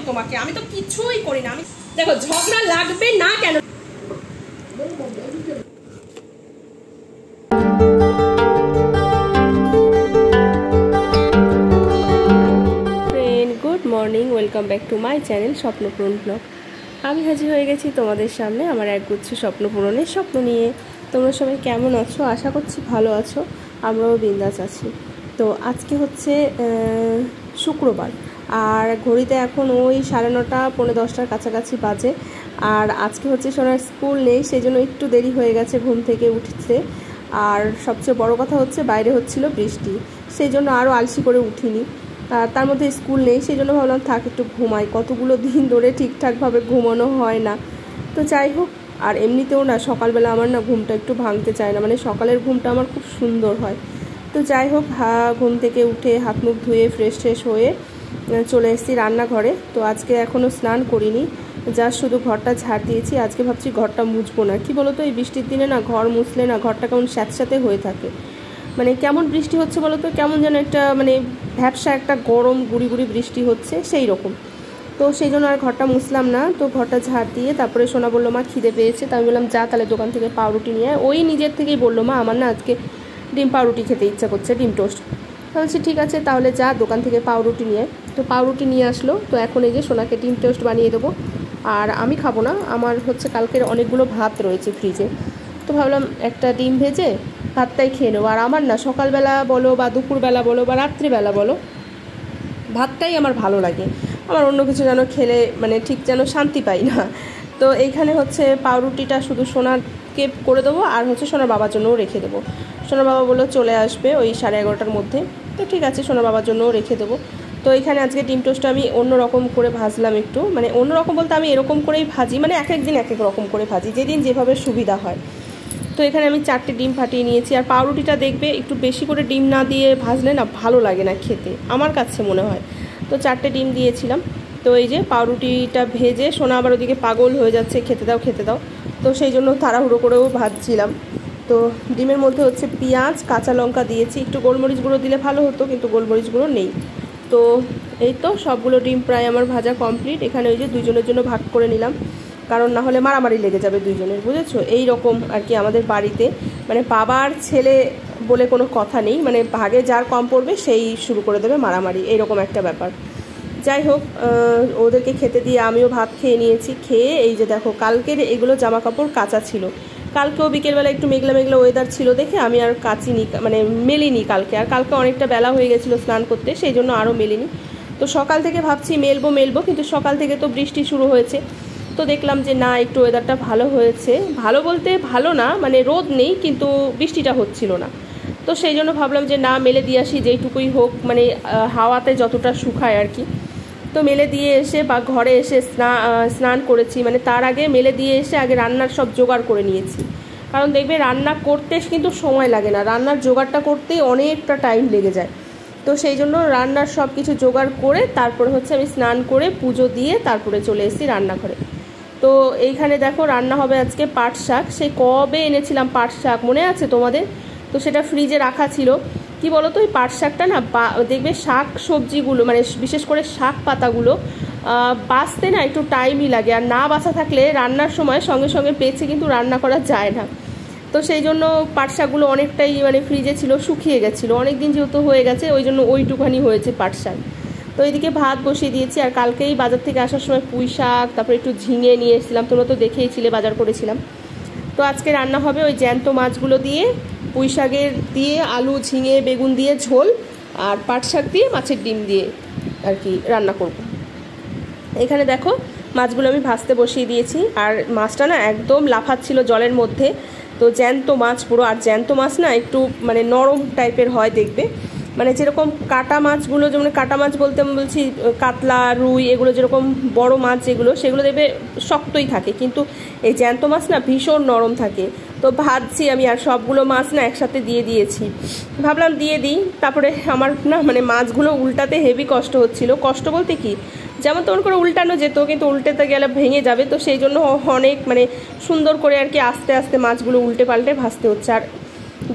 তোমাকে, আমি তো কিছুই করি না। আমি দেখো ঝগড়া লাগবে না কেন। Good morning, welcome back to my channel Swapnapuran blog. আমি হাজির হয়ে গেছি তোমাদের সামনে আমার একগুচ্ছ স্বপ্ন পূরণের স্বপ্ন নিয়ে। তোমরা সবাই কেমন আছো? আশা করছি ভালো আছো, আমরাও বিন্দাস আছি। তো আজকে হচ্ছে শুক্রবার, আর ঘড়িতে এখন ওই 9:30 পৌনে 10টার কাছাকাছি বাজে। আর আজকে হচ্ছে সোনার স্কুল নেই, সেই জন্য একটু দেরি হয়ে গেছে ঘুম থেকে উঠতে। আর সবচেয়ে বড় কথা হচ্ছে বাইরে হচ্ছিল বৃষ্টি, সেই জন্য আরও আলসি করে উঠিনি। তার মধ্যে স্কুল নেই, সেই জন্য ভাবলাম থাক একটু ঘুমাই, কতগুলো দিন ধরে ঠিকঠাকভাবে ঘুমানো হয় না। তো যাই হোক, আর এমনিতেও না সকালবেলা আমার না ঘুমটা একটু ভাঙতে চায় না, মানে সকালের ঘুমটা আমার খুব সুন্দর হয়। তো যাই হোক, ঘুম থেকে উঠে হাত মুখ ধুয়ে ফ্রেশ হয়ে চলে এসেছি রান্নাঘরে। তো আজকে এখনও স্নান করিনি, যা শুধু ঘরটা ঝাড় দিয়েছি। আজকে ভাবছি ঘরটা মুছবো না, কি বলো তো, এই বৃষ্টির দিনে না ঘর মুছলে না ঘরটা কেমন স্যাঁতস্যাঁতে হয়ে থাকে। মানে কেমন বৃষ্টি হচ্ছে বলো তো, কেমন যেন একটা মানে ভ্যাপসা একটা গরম গুড়ি গুড়ি বৃষ্টি হচ্ছে সেই রকম। তো সেই জন্য আর ঘরটা মুছলাম না। তো ঘরটা ঝাড় দিয়ে তারপরে সোনা বললো মা খিদে পেয়েছে। তা আমি বললাম যা তাহলে দোকান থেকে পাউরুটি নিয়ে আয়। ওই নিজের থেকেই বললো মা আমার না আজকে ডিম পাউরুটি খেতে ইচ্ছা করছে, ডিম টোস্ট। বলছি ঠিক আছে তাহলে যা দোকান থেকে পাউরুটি নিয়ে। তো পাউরুটি নিয়ে আসলো। তো এখন এই যে সোনাকে ডিম টোস্ট বানিয়ে দেবো। আর আমি খাবো না, আমার হচ্ছে কালকের অনেকগুলো ভাত রয়েছে ফ্রিজে। তো ভাবলাম একটা ডিম ভেজে ভাতটাই খেয়ে নেবো। আর আমার না সকালবেলা বলো বা দুপুরবেলা বলো বা রাত্রিবেলা বলো, ভাতটাই আমার ভালো লাগে। আমার অন্য কিছু যেন খেলে মানে ঠিক যেন শান্তি পাই না। তো এইখানে হচ্ছে পাউরুটিটা শুধু সোনাকে করে দেবো, আর হচ্ছে সোনার বাবার জন্যও রেখে দেবো। সোনার বাবা বললো চলে আসবে ওই 11:30টার মধ্যে। তো ঠিক আছে, সোনার বাবার জন্যও রেখে দেবো। তো এখানে আজকে ডিম টোস্টটা আমি অন্য রকম করে ভাজলাম একটু, মানে অন্য রকম বলতে আমি এরকম করেই ভাজি, মানে এক এক দিন এক এক রকম করে ভাজি, যেদিন যেভাবে সুবিধা হয়। তো এখানে আমি 4টে ডিম ফাটিয়ে নিয়েছি। আর পাউরুটিটা দেখবে একটু বেশি করে ডিম না দিয়ে ভাজলে না ভালো লাগে না খেতে, আমার কাছে মনে হয়। তো 4টে ডিম দিয়েছিলাম। তো এই যে পাউরুটিটা ভেজে সোনা আবার ওদিকে পাগল হয়ে যাচ্ছে খেতে দাও খেতে দাও। তো সেই জন্য তাড়াহুড়ো করেও ভাজছিলাম। তো ডিমের মধ্যে হচ্ছে পেঁয়াজ কাঁচা লঙ্কা দিয়েছি, একটু গোলমরিচ গুঁড়ো দিলে ভালো হতো কিন্তু গোলমরিচ গুঁড়ো নেই। তো এই তো সবগুলো ডিম প্রায় আমার ভাজা কমপ্লিট। এখানে ওই যে দুজনের জন্য ভাগ করে নিলাম, কারণ না হলে মারামারি লেগে যাবে দুইজনের, বুঝেছো? এই রকম আর কি আমাদের বাড়িতে, মানে বাবার ছেলে বলে কোনো কথা নেই, মানে ভাগে যার কম পড়বে সেই শুরু করে দেবে মারামারি, এইরকম একটা ব্যাপার। যাই হোক, ওদেরকে খেতে দিয়ে আমিও ভাত খেয়ে নিয়েছি। খেয়ে এই যে দেখো কালকের এগুলো জামা কাপড় কাচা ছিল, কালকেও বিকেলবেলা একটু মেঘলা মেঘলা ওয়েদার ছিল দেখে আমি আর কাচিনি, মানে মেলিনি কালকে। আর কালকে অনেকটা বেলা হয়ে গেছিলো স্নান করতে, সেই জন্য আরও মেলিনি। তো সকাল থেকে ভাবছি মেলবো, কিন্তু সকাল থেকে তো বৃষ্টি শুরু হয়েছে। তো দেখলাম যে না একটু ওয়েদারটা ভালো হয়েছে, ভালো বলতে ভালো না, মানে রোদ নেই কিন্তু বৃষ্টিটা হচ্ছিল না। তো সেই জন্য ভাবলাম যে না মেলে দিয়ে আসি, যেইটুকুই হোক মানে হাওয়াতে যতটা শুকায় আর কি। তো মেলে দিয়ে এসে বা ঘরে এসে স্নান করেছি, মানে তার আগে মেলে দিয়ে এসে আগে রান্নার সব জোগাড় করে নিয়েছি। কারণ দেখবে রান্না করতে কিন্তু সময় লাগে না, রান্নার জোগাড়টা করতেই অনেকটা টাইম লেগে যায়। তো সেই জন্য রান্নার সব কিছু জোগাড় করে তারপরে হচ্ছে আমি স্নান করে পুজো দিয়ে তারপরে চলে এসেছি রান্নাঘরে। তো এইখানে দেখো রান্না হবে আজকে পাট শাক। সেই কবে এনেছিলাম পাট শাক, মনে আছে তোমাদের? তো সেটা ফ্রিজে রাখা ছিল। কি বলো তো, ওই পাট শাকটা না দেখবে শাক সবজিগুলো মানে বিশেষ করে শাক পাতাগুলো বাছতে না একটু টাইমই লাগে, আর না বাছা থাকলে রান্নার সময় সঙ্গে সঙ্গে পেঁচে কিন্তু রান্না করা যায় না। তো সেই জন্য পাট শাকগুলো অনেকটাই মানে ফ্রিজে ছিল, শুকিয়ে গেছিলো অনেক দিন যেহেতু হয়ে গেছে, ওই জন্য ওইটুখানি হয়েছে পাট শাক। তো এইদিকে ভাত বসিয়ে দিয়েছি। আর কালকেই বাজার থেকে আসার সময় পুঁই শাক তারপরে একটু ঝিঙে নিয়ে এসেছিলাম, তোমরা তো দেখেইছিলে বাজার করেছিলাম। তো আজকে রান্না হবে ওই জ্যান্ত মাছগুলো দিয়ে, পুঁই শাকের দিয়ে আলু ঝিঙে বেগুন দিয়ে ঝোল, আর পাট শাক দিয়ে মাছের ডিম দিয়ে আর কি রান্না করব। এখানে দেখো মাছগুলো আমি ভাজতে বসিয়ে দিয়েছি। আর মাছটা না একদম লাফাচ্ছিল জলের মধ্যে, তো জ্যান্ত মাছ পুরো। আর জ্যান্ত মাছ না একটু মানে নরম টাইপের হয় দেখবে, মানে যেরকম কাটা মাছগুলো, যেমন কাটা মাছ বলতে আমি বলছি কাতলা রুই, এগুলো যেরকম বড় মাছ যেগুলো সেগুলো দেখবে শক্তই থাকে, কিন্তু এই জ্যান্ত মাছ না ভীষণ নরম থাকে। তো ভাজছি আমি, আর সবগুলো মাছ না একসাথে দিয়ে দিয়েছি, ভাবলাম দিয়ে দিই। তারপরে আমার না মানে মাছগুলো উল্টাতে হেভি কষ্ট হচ্ছিল, কষ্ট বলতে কি যেমন তেমন করে উল্টানো যেত কিন্তু উল্টেতে গেলে ভেঙে যাবে। তো সেই জন্য অনেক মানে সুন্দর করে আর কি আস্তে আস্তে মাছগুলো উল্টে পাল্টে ভাজতে হচ্ছে। আর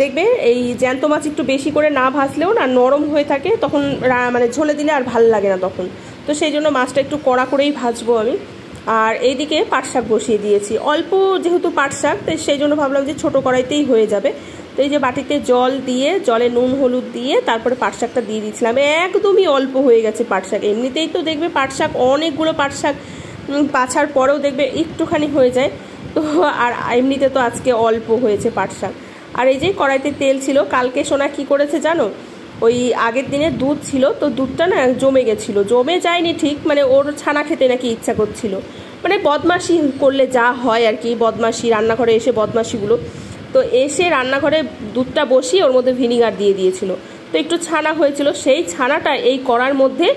দেখবে এই জ্যান্ত মাছ একটু বেশি করে না ভাজলেও না নরম হয়ে থাকে, তখন মানে ঝোলে দিলে আর ভাল লাগে না তখন। তো সেই জন্য মাছটা একটু কড়া করেই ভাজবো আমি। আর এইদিকে পাট শাক বসিয়ে দিয়েছি, অল্প যেহেতু পাট শাক তাই সেই জন্য ভাবলাম যে ছোটো কড়াইতেই হয়ে যাবে। তো এই যে বাটিতে জল দিয়ে, জলে নুন হলুদ দিয়ে তারপরে পাট শাকটা দিয়ে দিয়েছিলাম, একদমই অল্প হয়ে গেছে পাট শাক। এমনিতেই তো দেখবে পাট শাক অনেকগুলো পাট শাক বাছার পরেও দেখবে একটুখানি হয়ে যায়, তো আর এমনিতে তো আজকে অল্প হয়েছে পাট শাক। আর এই যে কড়াইতে তেল ছিল, কালকে সোনা কি করেছে জানো, ওই আগের দিনে দুধ ছিল, তো দুধটা না জমে গেছিলো, জমে যায়নি ঠিক, মানে ওর ছানা খেতে নাকি ইচ্ছা করছিল, মানে বদমাশি করলে যা হয় আর কি, বদমাশি রান্নাঘরে এসে বদমাশিগুলো। তো এসে রান্নাঘরে দুধটা বসিয়ে ওর মধ্যে ভিনিগার দিয়ে দিয়েছিল, তো একটু ছানা হয়েছিল, সেই ছানাটা এই কড়ার মধ্যে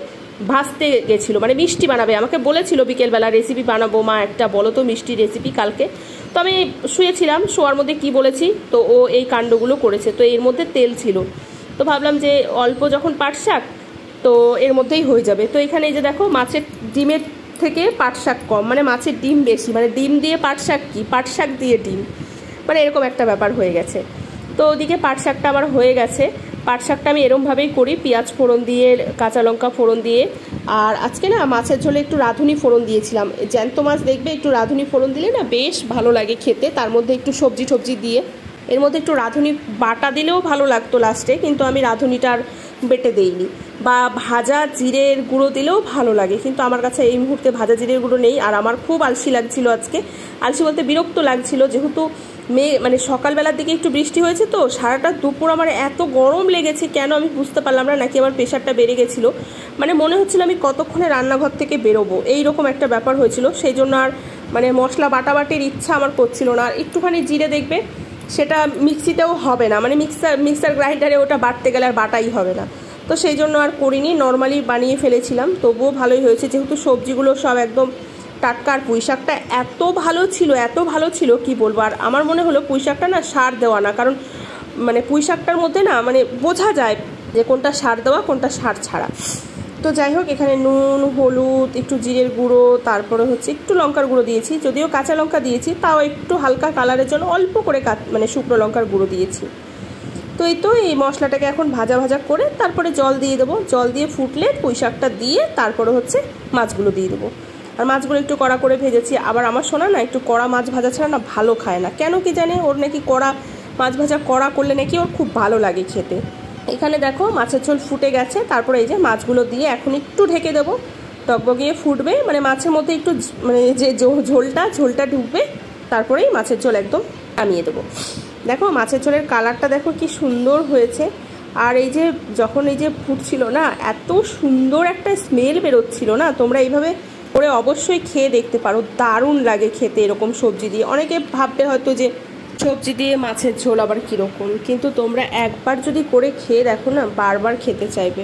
ভাজতে গেছিলো, মানে মিষ্টি বানাবে, আমাকে বলেছিল বিকেলবেলা রেসিপি বানাবো মা একটা, বলো তো মিষ্টি রেসিপি কালকে। তো আমি শুয়েছিলাম, শোয়ার মধ্যে কি বলেছি, তো ও এই কাণ্ডগুলো করেছে। তো এর মধ্যে তেল ছিল, তো ভাবলাম যে অল্প যখন পাট শাক তো এর মধ্যেই হয়ে যাবে। তো এখানে এই যে দেখো মাছের ডিমের থেকে পাট শাক কম, মানে মাছের ডিম বেশি, মানে ডিম দিয়ে পাট শাক কি, পাট শাক দিয়ে ডিম, মানে এরকম একটা ব্যাপার হয়ে গেছে। তো ওদিকে পাট শাকটা আমার হয়ে গেছে। পাট শাকটা আমি এরমভাবেই করি, পেঁয়াজ ফোড়ন দিয়ে, কাঁচা লঙ্কা ফোড়ন দিয়ে। আর আজকে না মাছের ঝোলে একটু রাঁধুনি ফোড়ন দিয়েছিলাম, জ্যান্ত মাছ দেখবে একটু রাঁধুনি ফোড়ন দিলে না বেশ ভালো লাগে খেতে, তার মধ্যে একটু সবজি টবজি দিয়ে, এর মধ্যে একটু রাঁধুনি বাটা দিলেও ভালো লাগতো লাস্টে, কিন্তু আমি রাঁধুনিটার বেটে দেইনি, বা ভাজা জিরের গুঁড়ো দিলেও ভালো লাগে, কিন্তু আমার কাছে এই মুহূর্তে ভাজা জিরের গুঁড়ো নেই। আর আমার খুব আলসি লাগছিল আজকে, আলসি বলতে বিরক্ত লাগছিল, যেহেতু মানে সকালবেলার দিকে একটু বৃষ্টি হয়েছে, তো সারাটা দুপুর আমার এত গরম লেগেছে, কেন আমি বুঝতে পারলাম না, নাকি আমার প্রেশারটা বেড়ে গেছিলো, মানে মনে হচ্ছিল আমি কতক্ষণে রান্নাঘর থেকে বেরোবো, এইরকম একটা ব্যাপার হয়েছিল। সেই জন্য আর মানে মশলা বাটাবাটির ইচ্ছা আমার করছিল না। আর একটুখানি জিরে দেখবে সেটা মিক্সিতেও হবে না, মানে মিক্সার গ্রাইন্ডারে ওটা বাটতে গেলে আর বাটাই হবে না, তো সেই জন্য আর করিনি, নর্মালি বানিয়ে ফেলেছিলাম, তবুও ভালোই হয়েছে, যেহেতু সবজিগুলো সব একদম টাটকা। আর পুঁই শাকটা এত ভালো ছিল, এত ভালো ছিল কি বলবো। আর আমার মনে হলো পুঁই শাকটা না সার দেওয়া না, কারণ মানে পুঁই শাকটার মধ্যে না মানে বোঝা যায় যে কোনটা সার দেওয়া কোনটা সার ছাড়া। তো যাই হোক, এখানে নুন হলুদ একটু জিরের গুঁড়ো, তারপরে হচ্ছে একটু লঙ্কার গুঁড়ো দিয়েছি, যদিও কাঁচা লঙ্কা দিয়েছি, তাও একটু হালকা কালারের জন্য অল্প করে মানে শুকনো লঙ্কার গুঁড়ো দিয়েছি। তো এই মশলাটাকে এখন ভাজা ভাজা করে তারপরে জল দিয়ে দেবো, জল দিয়ে ফুটলে পুঁই শাকটা দিয়ে তারপরে হচ্ছে মাছগুলো দিয়ে দেবো। আর মাছগুলো একটু কড়া করে ভেজেছি। আবার আমার শোনা না একটু কড়া মাছ ভাজা ছাড়া না ভালো খায় না, কেন কি জানে, ওর নাকি কড়া মাছ ভাজা কড়া করলে নাকি ওর খুব ভালো লাগে খেতে। এখানে দেখো মাছের ঝোল ফুটে গেছে, তারপরে এই যে মাছগুলো দিয়ে এখন একটু ঢেকে দেবো, টকবগিয়ে ফুটবে, মানে মাছের মধ্যে একটু মানে যে ঝোলটা ঢুকবে, তারপরেই মাছের ঝোল একদম নামিয়ে দেবো। দেখো মাছের ঝোলের কালারটা দেখো কি সুন্দর হয়েছে। আর এই যে যখন এই যে ফুটছিল না, এত সুন্দর একটা স্মেল বেরোচ্ছিল না, তোমরা এইভাবে করে অবশ্যই খেয়ে দেখতে পারো, দারুণ লাগে খেতে এরকম সবজি দিয়ে। অনেকে ভাববে হয়তো যে সবজি দিয়ে মাছের ঝোল আবার কীরকম, কিন্তু তোমরা একবার যদি করে খেয়ে দেখো না, বারবার খেতে চাইবে।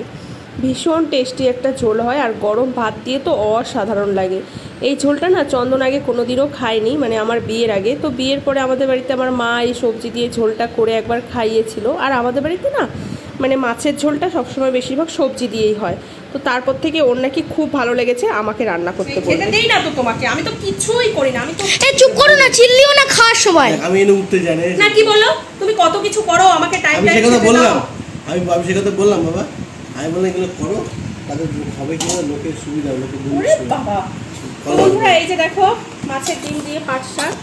ভীষণ টেস্টি একটা ঝোল হয়, আর গরম ভাত দিয়ে তো অসাধারণ লাগে। এই ঝোলটা না চন্দন আগে কোনো দিনও খায়নি, মানে আমার বিয়ের আগে। তো বিয়ের পরে আমাদের বাড়িতে আমার মা এই সবজি দিয়ে ঝোলটা করে একবার খাইয়েছিল। আর আমাদের বাড়িতে না মানে মাছের ঝোলটা সবসময় বেশিরভাগ সবজি দিয়েই হয়, তো তারপর থেকে ওর নাকি খুব ভালো লেগেছে, আমাকে রান্না করতে বলতে। দেই না তো তোমাকে, আমি তো কিছুই করি না, আমি তো এই চুপ করো না, চিল্লিও না খাওয়ার সময়। আমি এনে উঠতে জানি না, কি বলো তুমি, কত কিছু করো, আমাকে টাইম আমি সে কথা বললাম, আমি সে কথা বললাম বাবা, আমি বললাম এগুলো করো, তাদের হবে কি না, লোকের সুবিধা, লোকের বাবা। বন্ধুরা এই যে দেখো মাছের ডিম দিয়ে পাট শাক,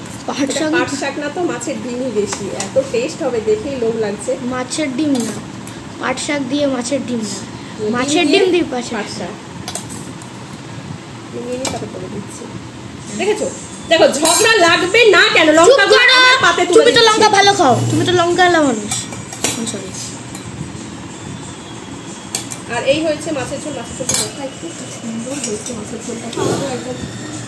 পাট শাক না তো মাছের ডিমই বেশি, এত টেস্ট হবে দেখেই লোভ লাগছে। মাছের ডিম না, পাট শাক দিয়ে মাছের ডিম না, মাছের ডিম দিয়ে পাট শাক। দেখেছো, দেখো ঝগড়া লাগবে না কেন, লঙ্কা পাতে তুমি তো লঙ্কা ভালো খাও, তুমি তো লঙ্কা আলা মানুষ। সরি। আর এই হয়েছে মাছের ঝোল। মাছের ঝোলটা দেখা একটু সুন্দর হয়েছে, মাছের ঝোলটা খাওয়াও একদম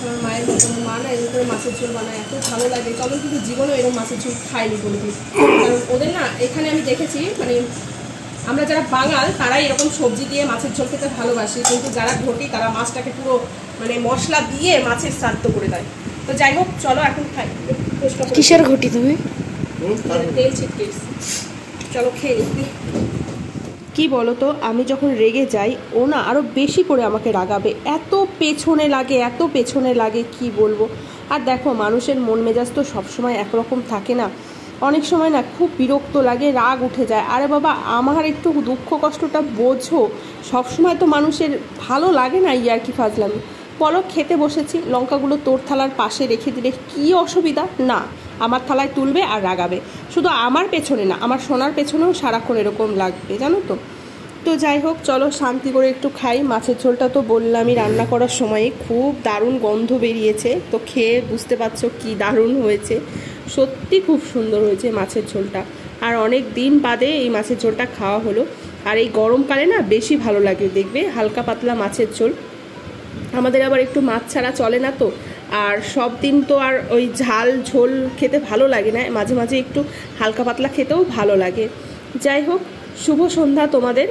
আমার মায়ের মতন। মা না এরকম করে মাছের ঝোল বানায়, এত ভালো লাগে। চলো, কিন্তু জীবনেও এরকম মাছের ঝোল খাইনি কোনোদিন, কারণ ওদের না এখানে আমি দেখেছি, মানে আমরা যারা বাঙাল তারাই এরকম সবজি দিয়ে মাছের ঝোল খেতে ভালোবাসি, কিন্তু যারা ঘটি তারা মাছটাকে পুরো মানে মশলা দিয়ে মাছের শ্রাদ্ধ করে দেয়। তো যাই হোক, চলো এখন খাই। কিসের ঘটি তুমি? তেল ছিটকে, চলো খেয়ে নিই। কি বলো তো, আমি যখন রেগে যাই ও না আরও বেশি করে আমাকে রাগাবে, এত পেছনে লাগে কি বলবো। আর দেখো মানুষের মন মেজাজ তো সবসময় একরকম থাকে না, অনেক সময় না খুব বিরক্ত লাগে, রাগ উঠে যায়। আরে বাবা, আমার একটু দুঃখ কষ্টটা বোঝো, সবসময় তো মানুষের ভালো লাগে না ইয়ার্কি ফাজলামি। বলো, খেতে বসেছি, লঙ্কাগুলো তোর থালার পাশে রেখে দিলে কী অসুবিধা? না, আমার থালায় তুলবে আর রাগাবে। শুধু আমার পেছনে না, আমার সোনার পেছনেও সারাক্ষণ এরকম লাগবে, জানো তো। তো যাই হোক, চলো শান্তি করে একটু খাই। মাছের ঝোলটা তো বললামই রান্না করার সময় খুব দারুণ গন্ধ বেরিয়েছে, তো খেয়ে বুঝতে পারছো কি দারুণ হয়েছে। সত্যি খুব সুন্দর হয়েছে মাছের ঝোলটা। আর অনেক দিন বাদে এই মাছের ঝোলটা খাওয়া হলো। আর এই গরমকালে না বেশি ভালো লাগে, দেখবে হালকা পাতলা মাছের ঝোল। আমাদের আবার একটু মাছ ছাড়া চলে না তো, আর সব দিন তো আর ওই ঝাল ঝোল খেতে ভালো লাগে না, মাঝে মাঝে একটু হালকা পাতলা খেতেও ভালো লাগে। যাই হোক, শুভ সন্ধ্যা তোমাদের।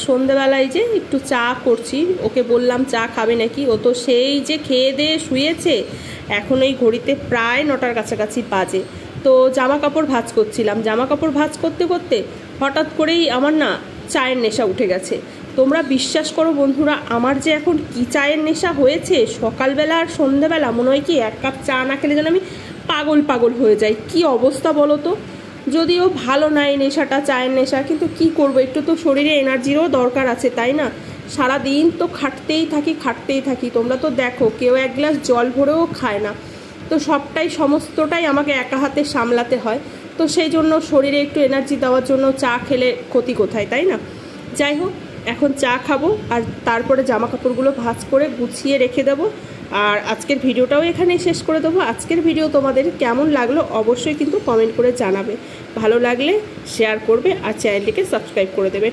সন্ধ্যেবেলায় যে একটু চা করছি, ওকে বললাম চা খাবে নাকি, ও তো সেই যে খেয়ে দিয়ে শুয়েছে। এখন এই ঘড়িতে প্রায় 9টার কাছাকাছি বাজে। তো জামা কাপড় ভাঁজ করছিলাম, জামা কাপড় ভাঁজ করতে করতে হঠাৎ করেই আমার না চায়ের নেশা উঠে গেছে। তোমরা বিশ্বাস করো বন্ধুরা, আমার যে এখন কি চায়ের নেশা হয়েছে, সকালবেলা আর সন্ধ্যেবেলা মনে হয় কি 1 কাপ চা না খেলে যেন আমি পাগল পাগল হয়ে যাই। কি অবস্থা বলো তো। যদিও ভালো না এই নেশাটা, চায়ের নেশা, কিন্তু কি করব, একটু তো শরীরে এনার্জিরও দরকার আছে, তাই না? সারাদিন তো খাটতেই থাকি। তোমরা তো দেখো, কেউ 1 গ্লাস জল ভরেও খায় না। তো সমস্তটাই আমাকে একা হাতে সামলাতে হয়। তো সেই জন্য শরীরে একটু এনার্জি দেওয়ার জন্য চা খেলে ক্ষতি কোথায়, তাই না? যাই হোক, এখন চা খাবো আর তারপরে জামা কাপড়গুলো ভাঁজ করে গুছিয়ে রেখে দেবো। আর আজকের ভিডিওটাও এখানেই শেষ করে দেবো। আজকের ভিডিও তোমাদের কেমন লাগলো অবশ্যই কিন্তু কমেন্ট করে জানাবে। ভালো লাগলে শেয়ার করবে আর চ্যানেলটিকে সাবস্ক্রাইব করে দেবে।